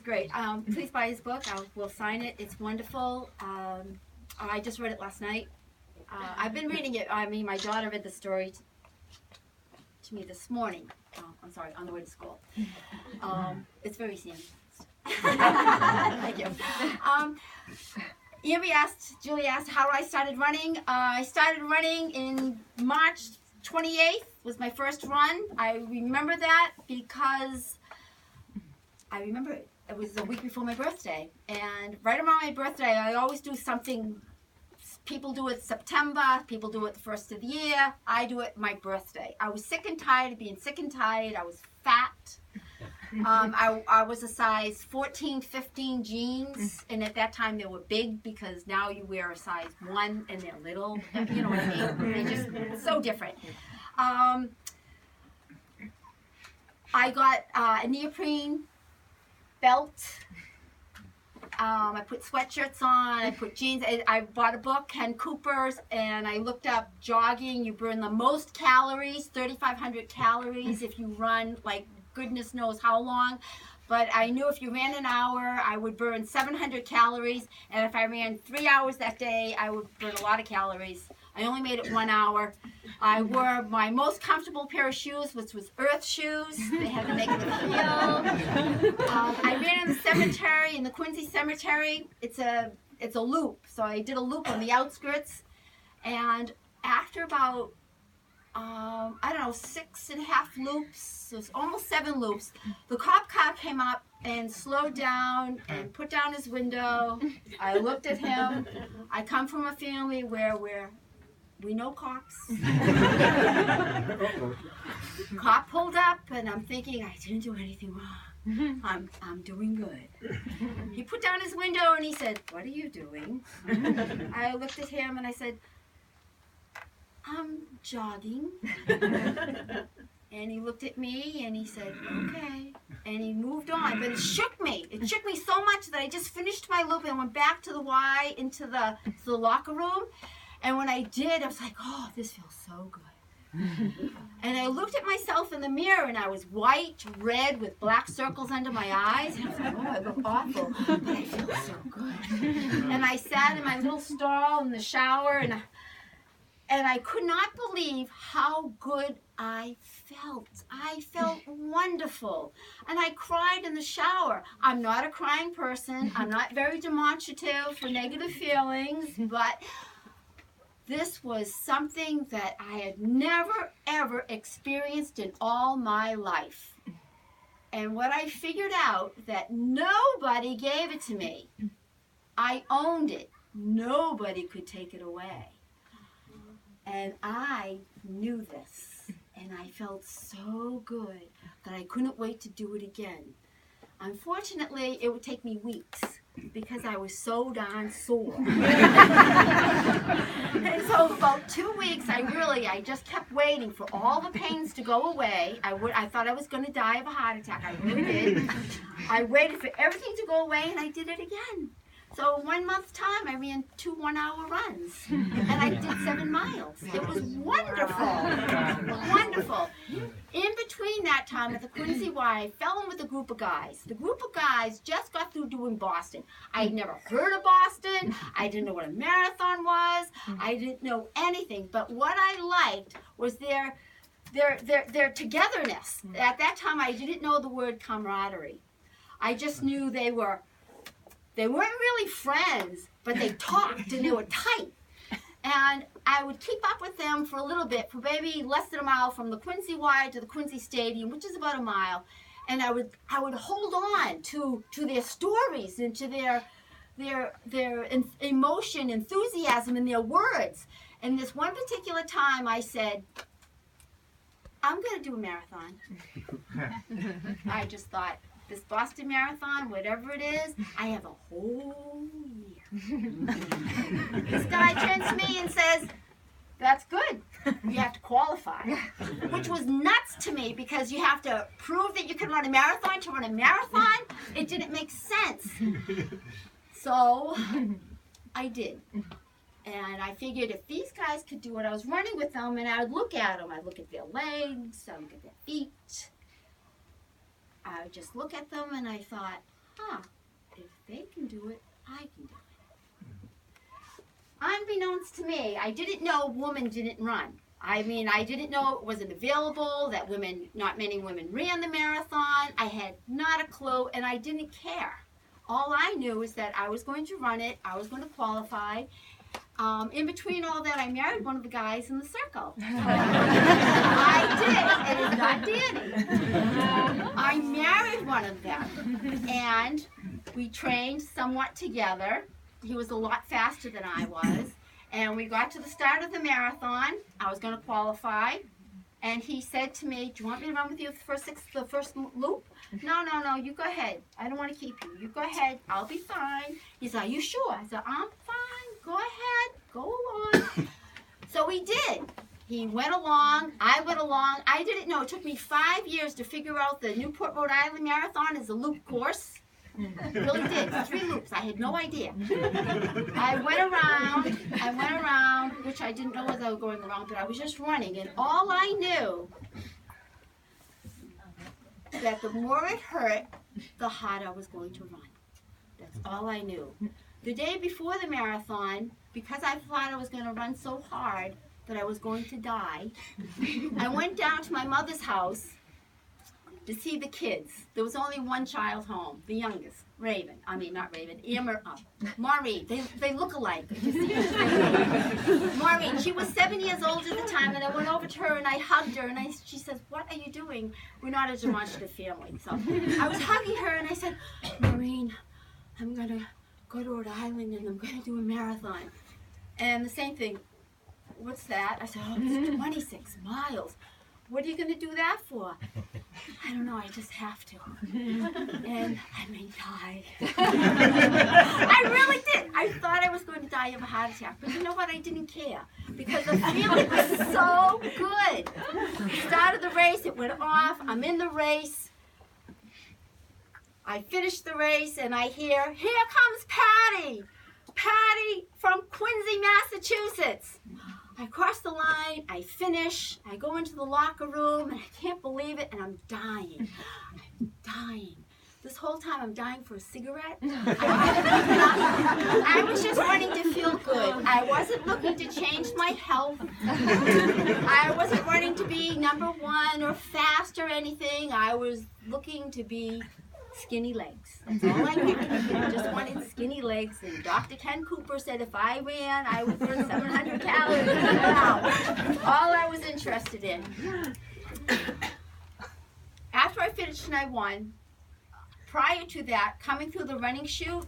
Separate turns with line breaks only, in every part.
great. Please buy his book. We'll sign it. It's wonderful. I just read it last night. I've been reading it. I mean, my daughter read the story to me this morning. I'm sorry, on the way to school. It's very serious. Thank you. Julie asked how I started running. I started running in March 28th was my first run. I remember that because I remember it was a week before my birthday. And right around my birthday, I always do something. People do it September, people do it the first of the year. I do it my birthday. I was sick and tired of being sick and tired. I was fat. I was a size 14, 15 jeans, and at that time they were big because now you wear a size 1 and they're little. You know what I mean? They're just so different. I got a neoprene belt. I put sweatshirts on, I put jeans. I bought a book, Ken Cooper's, and I looked up jogging. You burn the most calories, 3,500 calories if you run like goodness knows how long. But I knew if you ran an hour, I would burn 700 calories. And if I ran 3 hours that day, I would burn a lot of calories. I only made it 1 hour. I wore my most comfortable pair of shoes, which was earth shoes. They had the negative heel. I ran in the cemetery, in the Quincy Cemetery. It's a loop. So I did a loop on the outskirts. And after about, 6.5 loops, so it's almost 7 loops, the cop car came up and slowed down and put down his window. I looked at him. I come from a family where we know cops. Cop pulled up, and I'm thinking, I didn't do anything wrong. I'm doing good. He put down his window, and he said, "What are you doing?" I looked at him, and I said, "I'm jogging." And he looked at me, and he said, "Okay." And he moved on, but it shook me. It shook me so much that I just finished my loop and went back to the Y into the locker room. And when I did, I was like, oh, this feels so good. And I looked at myself in the mirror, and I was white, red, with black circles under my eyes. And I was like, oh, I look awful, but I feel so good. And I sat in my little stall in the shower, and I could not believe how good I felt. I felt wonderful. And I cried in the shower. I'm not a crying person. I'm not very demonstrative for negative feelings, but this was something that I had never, ever experienced in all my life. And what I figured out, that nobody gave it to me. I owned it. Nobody could take it away. And I knew this. And I felt so good that I couldn't wait to do it again. Unfortunately, it would take me weeks because I was so darn sore. And so for about 2 weeks, I just kept waiting for all the pains to go away. I thought I was going to die of a heart attack. I really did. I waited for everything to go away, and I did it again. So in 1 month's time, I ran 2 one-hour runs, and I did 7 miles. It was wonderful, wonderful. In between that time at the Quincy Y, I fell in with a group of guys. The group of guys just got through doing Boston. I had never heard of Boston. I didn't know what a marathon was. I didn't know anything. But what I liked was their togetherness. At that time, I didn't know the word camaraderie. I just knew they weren't really friends, but they talked and they were tight. And I would keep up with them for a little bit, for maybe less than a mile from the Quincy Y to the Quincy Stadium, which is about a mile. And I would hold on to their stories and to their emotion, enthusiasm, and their words. And this one particular time, I said, I'm going to do a marathon. I just thought, this Boston Marathon, whatever it is, I have a whole year. This guy turns to me and says, that's good. You have to qualify. Which was nuts to me because you have to prove that you can run a marathon to run a marathon. It didn't make sense. So I did. And I figured if these guys could do it, I was running with them, and I would look at them. I'd look at their legs, I'd look at their feet. I would just look at them, and I thought, if they can do it, I can do it. Unbeknownst to me, I didn't know women didn't run. I mean, I didn't know it wasn't available, that not many women ran the marathon. I had not a clue, and I didn't care. All I knew is that I was going to run it, I was going to qualify. In between all that, I married one of the guys in the circle. I did. It is not Danny. I married one of them, and we trained somewhat together. He was a lot faster than I was. And we got to the start of the marathon. I was going to qualify. And he said to me, do you want me to run with you the first loop? No, you go ahead. I don't want to keep you. You go ahead. I'll be fine. He said, are you sure? I said, I'm fine. Go ahead. Go along. So he did. He went along. I went along. I didn't know. It took me 5 years to figure out the Newport, Rhode Island Marathon is a loop course. It really did. 3 loops. I had no idea. I went around, which I didn't know as I was going around, but I was just running. And all I knew that the more it hurt, the harder I was going to run. That's all I knew. The day before the marathon, because I thought I was going to run so hard that I was going to die, I went down to my mother's house to see the kids. There was only one child home, the youngest, Maureen. They look alike. Maureen, she was 7 years old at the time, and I went over to her and I hugged her, and she says, what are you doing? We're not a demonstrative family. So I was hugging her and I said, Maureen, I'm going to go to Rhode Island and I'm going to do a marathon. And the same thing, what's that? I said, oh, it's 26 miles. What are you going to do that for? I don't know, I just have to. And I may die. I really did. I thought I was going to die of a heart attack. But you know what? I didn't care. Because the feeling was so good. Started the race, it went off. I'm in the race. I finished the race and I hear, here comes Patti. Patti from Quincy, Massachusetts. I cross the line, I finish, I go into the locker room, and I can't believe it, and I'm dying. I'm dying. This whole time I'm dying for a cigarette. I was just wanting to feel good. I wasn't looking to change my health. I wasn't wanting to be #1 or fast or anything. I was looking to be skinny legs. That's all I wanted. I just wanted skinny legs. And Dr. Ken Cooper said if I ran, I would burn 700 calories an hour. All I was interested in. After I finished and I won, prior to that, coming through the running chute,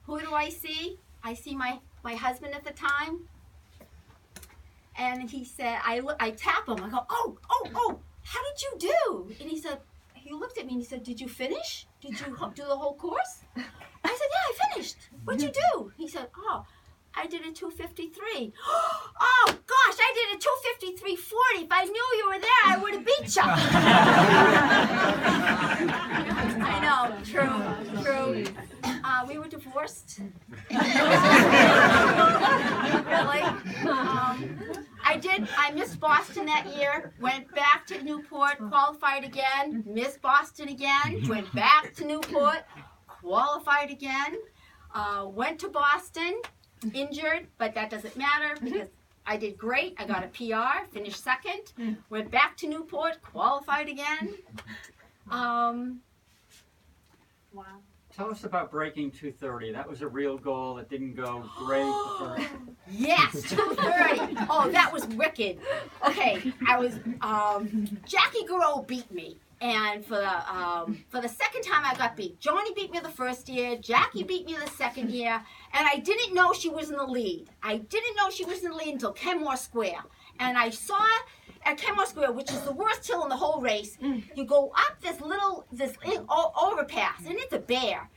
who do I see? I see my husband at the time. And he said, I tap him. I go, oh, how did you do? And he looked at me and he said, did you finish? Did you do the whole course? I said, yeah, I finished. What'd you do? He said, oh, I did a 2:53. Oh, gosh, I did a 2:53:40. If I knew you were there, I would have beat you. I know, true. We were divorced. Really? I missed Boston that year, went back to Newport, qualified again, missed Boston again, went back to Newport, qualified again, went to Boston, injured, but that doesn't matter because I did great. I got a PR, finished second, went back to Newport, qualified again.
Wow. Tell us about breaking 2:30. That was a real goal. It didn't go great.
Yes, 2:30. Oh, that was wicked. Okay, Jackie Garreau beat me. And for the second time I got beat. Johnny beat me the first year, Jackie beat me the second year, and I didn't know she was in the lead. I didn't know she was in the lead until Kenmore Square. And I saw at Kenmore Square, which is the worst hill in the whole race, you go up this overpass, and it's a bear.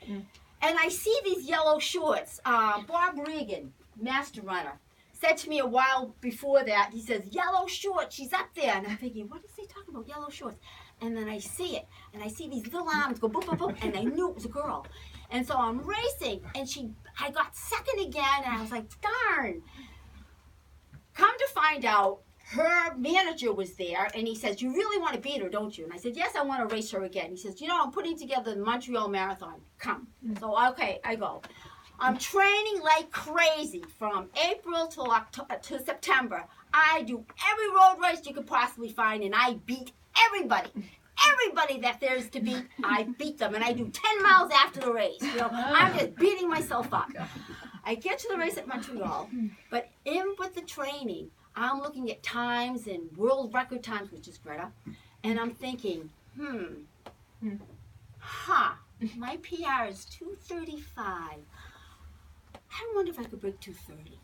And I see these yellow shorts. Bob Regan, master runner, said to me a while before that, he says, yellow shorts, she's up there. And I'm thinking, what is he talking about, yellow shorts? And then I see it, and I see these little arms go boop, boop, boop, and I knew it was a girl. And so I'm racing, and I got second again, and I was like, darn. Come to find out, her manager was there, and he says, you really want to beat her, don't you? And I said, yes, I want to race her again. He says, I'm putting together the Montreal Marathon. Come. So, okay, I go. I'm training like crazy from April to September. I do every road race you could possibly find, and I beat everybody. Everybody that there's to beat, I beat them. And I do 10 miles after the race. I'm just beating myself up. I get to the race at Montreal, but in with the training, I'm looking at times and world record times, which is Greta, and I'm thinking, my PR is 2:35. I wonder if I could break 2:30.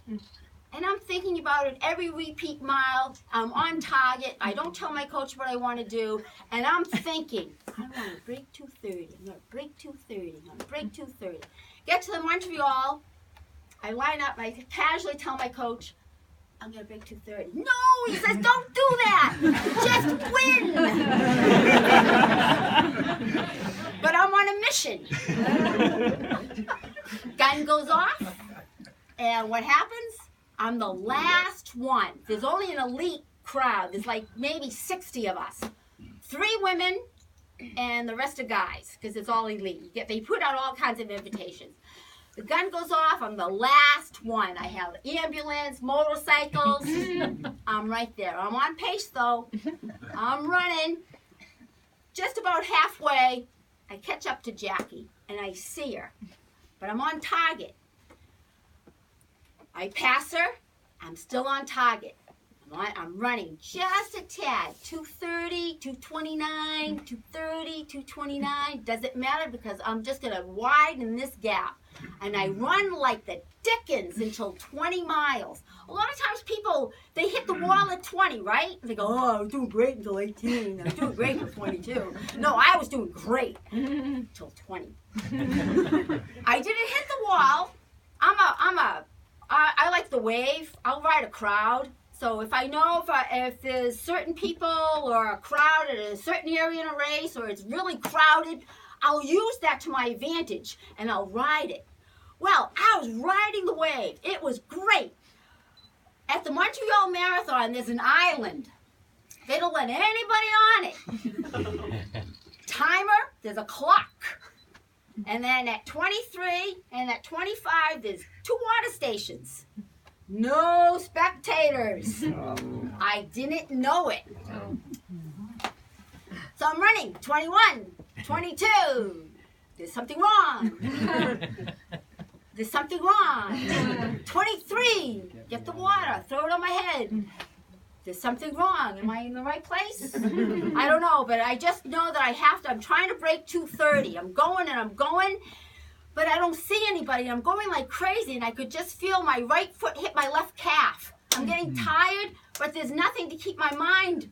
And I'm thinking about it every repeat mile. I'm on target. I don't tell my coach what I want to do. And I'm thinking, I want to break 2:30. I'm going to break 2:30. I'm going to break 2:30. Get to the Montreal. I line up. I casually tell my coach, I'm going to break 2:30. No, he says, don't do that. Just win. But I'm on a mission. Gun goes off. And what happens? I'm the last one. There's only an elite crowd. There's like maybe 60 of us. 3 women and the rest of guys, because it's all elite. They put out all kinds of invitations. The gun goes off. I'm the last one. I have ambulance, motorcycles. I'm right there. I'm on pace, though. I'm running. Just about halfway, I catch up to Jackie, and I see her. But I'm on target. I pass her. I'm still on target. I'm running just a tad. 2:30, 2:29, 2:30, 2:29. Doesn't matter because I'm just going to widen this gap. And I run like the dickens until 20 miles. A lot of times people, they hit the wall at 20, right? They go, I was doing great until 18. I was doing great until 22. No, I was doing great until 20. I didn't hit the wall. I like the wave. I'll ride a crowd. So if I know if there's certain people or a crowd at a certain area in a race or it's really crowded, I'll use that to my advantage and I'll ride it. Well, I was riding the wave. It was great. At the Montreal Marathon, there's an island. They don't let anybody on it. Timer, there's a clock. And then at 23 and at 25, there's 2 water stations. No spectators. I didn't know it. So I'm running, 21, 22. There's something wrong. There's something wrong. 23, get the water, throw it on my head. There's something wrong. Am I in the right place? I don't know, but I just know that I'm trying to break 2:30. I'm going and I'm going, but I don't see anybody. I'm going like crazy, and I could just feel my right foot hit my left calf. I'm getting tired, but there's nothing to keep my mind.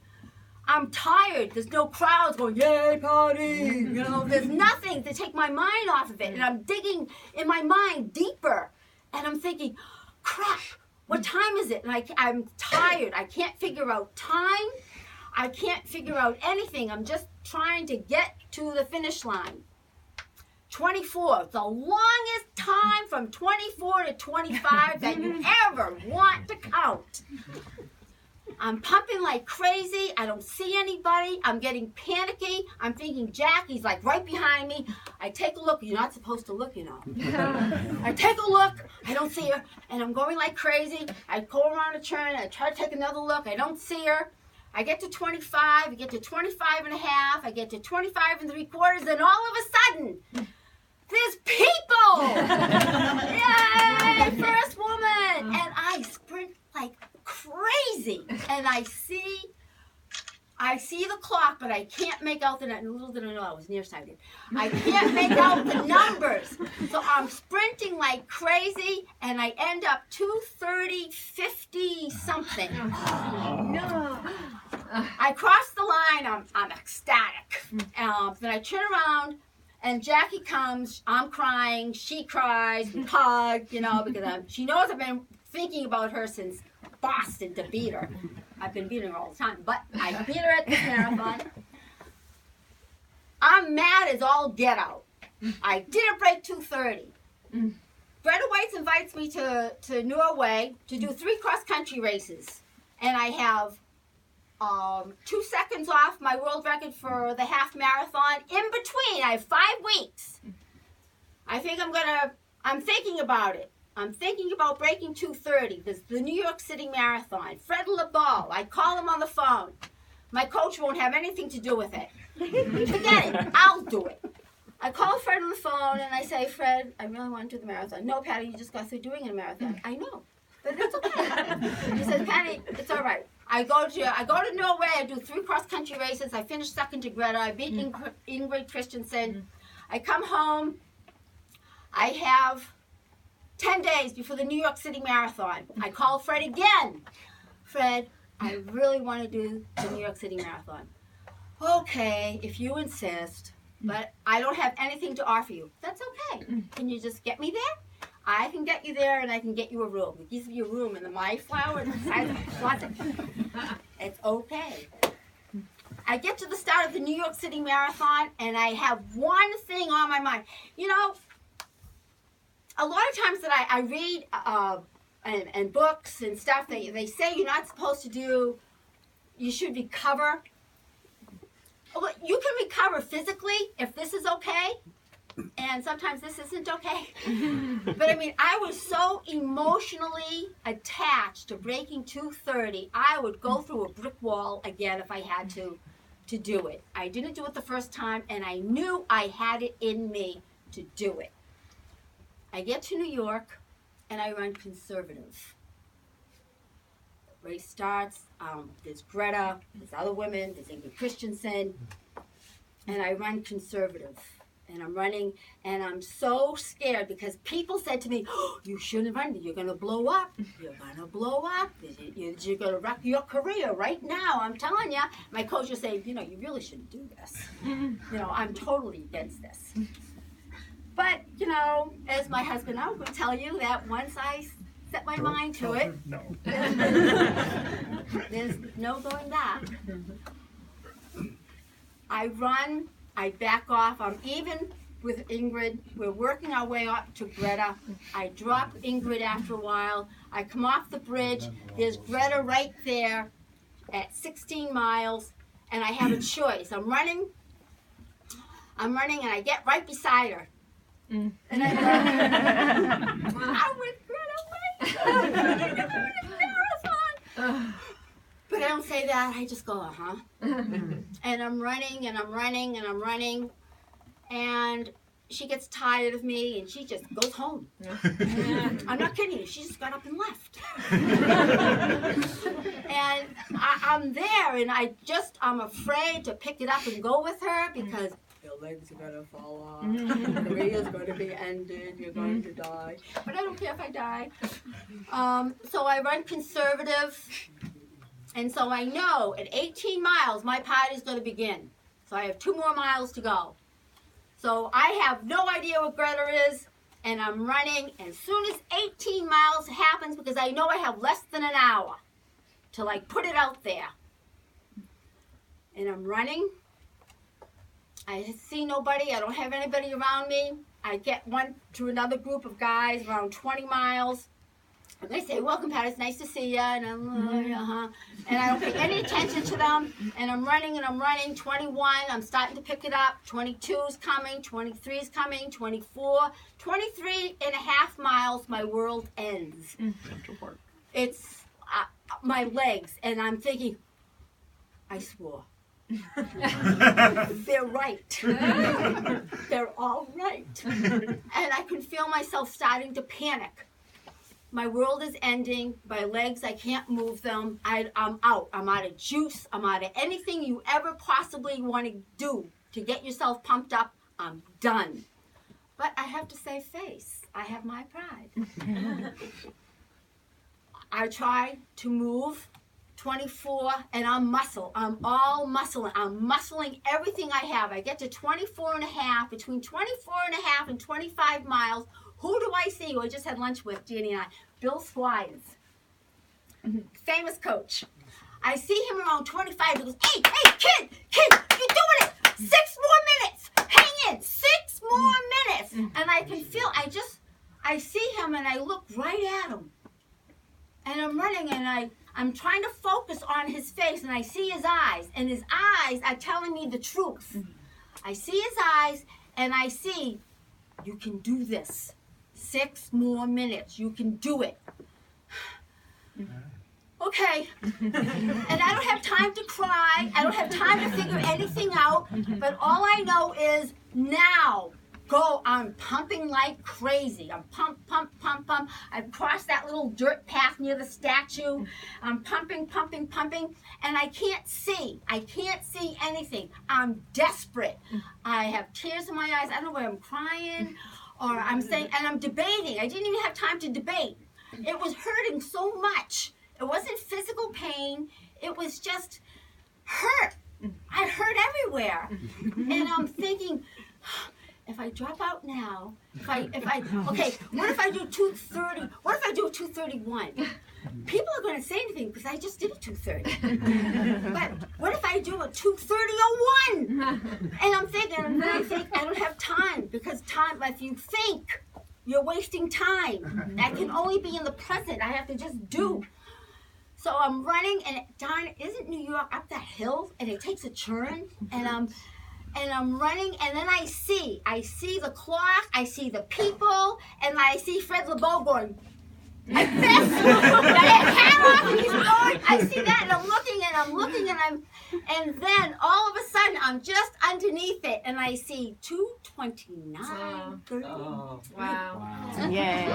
I'm tired. There's no crowds going, yay, Patti. There's nothing to take my mind off of it. And I'm digging in my mind deeper. And I'm thinking, crap, what time is it? And I'm tired. I can't figure out time. I can't figure out anything. I'm just trying to get to the finish line. 24, the longest time from 24 to 25 that you ever want to count. I'm pumping like crazy. I don't see anybody. I'm getting panicky. I'm thinking Jackie's like right behind me. I take a look. You're not supposed to look, I take a look. I don't see her. And I'm going like crazy. I go around a turn. I try to take another look. I don't see her. I get to 25. I get to 25 and a half. I get to 25 and 3/4. And all of a sudden, there's people. Yay, first woman. And I sprint like crazy, and I see the clock, but I can't make out the numbers. Little did I know I was nearsighted. I can't make out the numbers, so I'm sprinting like crazy, and I end up 2:30, 50 something. No. I cross the line. I'm ecstatic. Then I turn around, and Jackie comes. I'm crying. She cries. We hug, because she knows I've been thinking about her since Boston to beat her. I've been beating her all the time, but I beat her at this marathon. I'm mad as all get out. I didn't break 2:30. Greta White invites me to Norway to do 3 cross-country races, and I have 2 seconds off my world record for the half marathon. In between, I have 5 weeks. I think I'm thinking about it. I'm thinking about breaking 2:30. There's the New York City Marathon. Fred LeBeau, I call him on the phone. My coach won't have anything to do with it. Forget it, I'll do it. I call Fred on the phone and I say, Fred, I really want to do the marathon. No, Patti, you just got through doing a marathon. I know, but it's okay. He says, Patti, it's all right. I go to Norway, I do 3 cross-country races. I finish second to Greta. I beat Ingrid Christensen. I come home. I have 10 days before the New York City Marathon. I call Fred again. Fred, I really want to do the New York City Marathon. Okay, if you insist, but I don't have anything to offer you. That's okay. Can you just get me there? I can get you there and I can get you a room. It gives you a room in the Mayflower inside the closet. It's okay. I get to the start of the New York City Marathon and I have one thing on my mind. You know, a lot of times that I read and books and stuff, they say you're not supposed to do, you should recover. You can recover physically if this is okay, and sometimes this isn't okay. But I mean, I was so emotionally attached to breaking 2:30, I would go through a brick wall again if I had to do it. I didn't do it the first time, and I knew I had it in me to do it. I get to New York, and I run conservative. The race starts, there's Greta, there's other women, there's Ingrid Christensen, and I run conservative. And I'm running, and I'm so scared because people said to me, oh, you shouldn't run, you're going to blow up. You're going to blow up. You're going to wreck your career right now, I'm telling you. My coach will say, you know, you really shouldn't do this. You know, I'm totally against this. But, you know, as my husband, I will tell you that once I set my mind to it, there's no going back. I run, I back off, I'm even with Ingrid, we're working our way up to Greta. I drop Ingrid after a while, I come off the bridge, there's Greta right there at 16 miles, and I have a choice. I'm running, and I get right beside her. And I went Greta marathon. But I don't say that, I just go, And I'm running, and she gets tired of me, and she just goes home. I'm not kidding you, she just got up and left. And I'm there, and I'm afraid to pick it up and go with her, because your legs are going to fall off, your career's going to be ended, you're going to die. But I don't care if I die. So I run conservative. And so I know at 18 miles, my party's going to begin. So I have 2 more miles to go. So I have no idea what Greta is, and I'm running. And as soon as 18 miles happens, because I know I have less than an hour to like put it out there. And I'm running. I see nobody. I don't have anybody around me. I get one to another group of guys around 20 miles. And they say, welcome, Patti, it's nice to see you. And I'm and I don't pay any attention to them. And I'm running, 21, I'm starting to pick it up. 22's coming, 23's coming, 24. 23 and a half miles, my world ends. It's my legs, and I'm thinking, I swore. They're right. They're all right. And I can feel myself starting to panic. My world is ending. My legs, I can't move them. I'm out. I'm out of juice. I'm out of anything you ever possibly want to do to get yourself pumped up. I'm done. But I have to save face. I have my pride. I try to move 24, and I'm muscle. I'm all muscle. I'm muscling everything I have. I get to 24 and a half, between 24 and a half and 25 miles. Who do I see? Who I just had lunch with, Jeannie and I? Bill Squires, famous coach. I see him around 25. He goes, hey, kid, you're doing it. 6 more minutes. Hang in, 6 more minutes. And I can feel, I see him and I look right at him. And I'm running and I'm trying to focus on his face, and I see his eyes, and his eyes are telling me the truth. I see his eyes, and I see, you can do this. 6 more minutes, you can do it. Okay, and I don't have time to cry, I don't have time to figure anything out, but all I know is now, go, I'm pumping like crazy. I'm pump, pump, pump, pump. I've crossed that little dirt path near the statue. I'm pumping, pumping, pumping, and I can't see. I can't see anything. I'm desperate. I have tears in my eyes. I don't know whether I'm crying or I'm saying, and I'm debating. I didn't even have time to debate. It was hurting so much. It wasn't physical pain. It was just hurt. I hurt everywhere. And I'm thinking, if I drop out now, okay, what if I do 2:30? What if I do 2:31? People are going to say anything because I just did a 2:30. But what if I do a 2:30:01? And I'm thinking, I don't have time, because time, if you think, you're wasting time. That can only be in the present. I have to just do. So I'm running, and darn, isn't New York up that hill? And it takes a turn, and I'm running, and then I see the clock, I see the people, and I see Fred LeBeau going like this. And he's going. I see that, and I'm looking, and then all of a sudden I'm just underneath it, and I see 2:29.
Oh.
Oh.
Wow.
Yay.